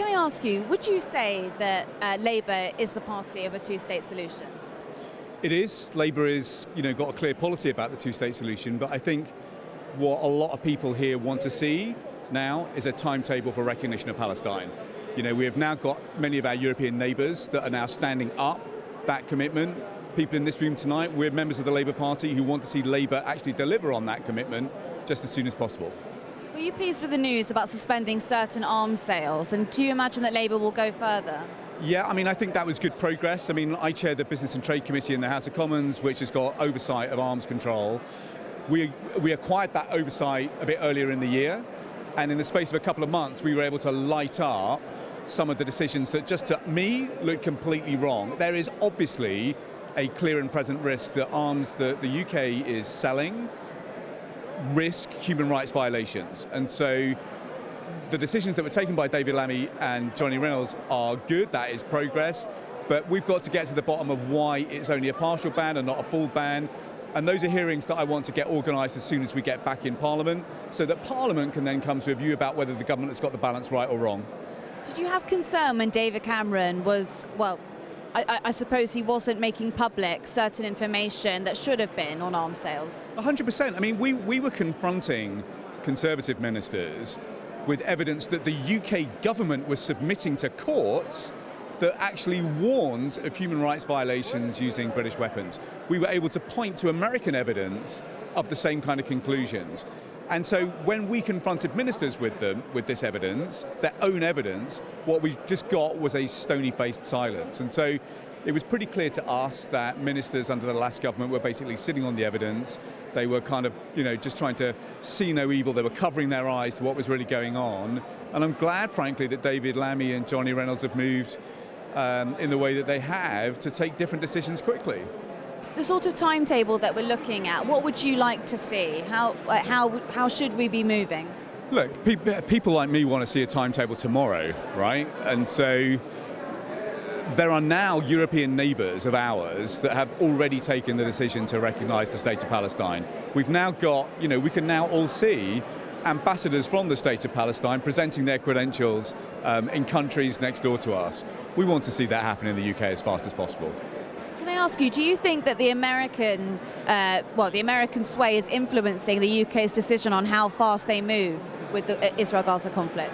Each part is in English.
Can I ask you, would you say that Labour is the party of a two-state solution? It is. Labour is, got a clear policy about the two-state solution, but I think what a lot of people here want to see now is a timetable for recognition of Palestine. We have now got many of our European neighbours that are now standing up that commitment. People in this room tonight, we're members of the Labour Party who want to see Labour actually deliver on that commitment just as soon as possible. Were you pleased with the news about suspending certain arms sales, and do you imagine that Labour will go further? Yeah, I think that was good progress. I chair the Business and Trade Committee in the House of Commons, which has got oversight of arms control. We acquired that oversight a bit earlier in the year, and in the space of a couple of months, we were able to light up some of the decisions that just to me looked completely wrong. There is obviously a clear and present risk that arms that the UK is selling risk human rights violations. And so the decisions that were taken by David Lammy and Johnny Reynolds are good, that is progress, but we've got to get to the bottom of why it's only a partial ban and not a full ban. And those are hearings that I want to get organised as soon as we get back in Parliament, so that Parliament can then come to a view about whether the government has got the balance right or wrong. Did you have concern when David Cameron was, I suppose he wasn't making public certain information that should have been on arms sales? 100%. We were confronting Conservative ministers with evidence that the UK government was submitting to courts that actually warned of human rights violations using British weapons. We were able to point to American evidence of the same kind of conclusions. And so when we confronted ministers with this evidence, their own evidence, what we just got was a stony-faced silence. And so it was pretty clear to us that ministers under the last government were basically sitting on the evidence. They were kind of, just trying to see no evil. They were covering their eyes to what was really going on. And I'm glad, frankly, that David Lammy and Johnny Reynolds have moved in the way that they have to take different decisions quickly. The sort of timetable that we're looking at, what would you like to see? How should we be moving? Look, people like me want to see a timetable tomorrow, right? And so there are now European neighbours of ours that have already taken the decision to recognise the state of Palestine. We've now got, we can now all see ambassadors from the state of Palestine presenting their credentials in countries next door to us. We want to see that happen in the UK as fast as possible. Can I ask you, do you think that the American sway is influencing the UK's decision on how fast they move with the Israel-Gaza conflict?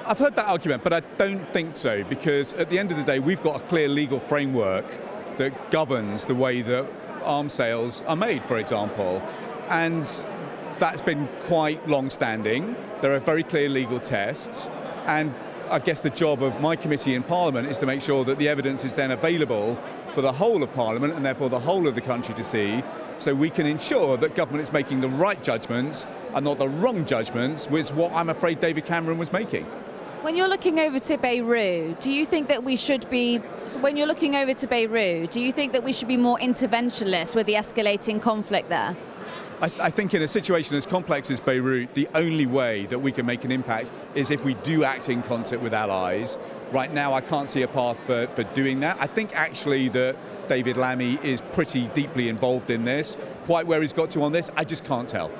I've heard that argument, but I don't think so, because at the end of the day, we've got a clear legal framework that governs the way that arms sales are made, for example. And that's been quite long-standing. There are very clear legal tests, and I guess the job of my committee in Parliament is to make sure that the evidence is then available for the whole of Parliament and therefore the whole of the country to see, so we can ensure that government is making the right judgments and not the wrong judgments, which is what I'm afraid David Cameron was making. When you're looking over to Beirut, do you think that we should be more interventionist with the escalating conflict there? I think in a situation as complex as Beirut, the only way that we can make an impact is if we do act in concert with allies. Right now, I can't see a path for doing that. I think actually that David Lammy is pretty deeply involved in this. Quite where he's got to on this, I just can't tell.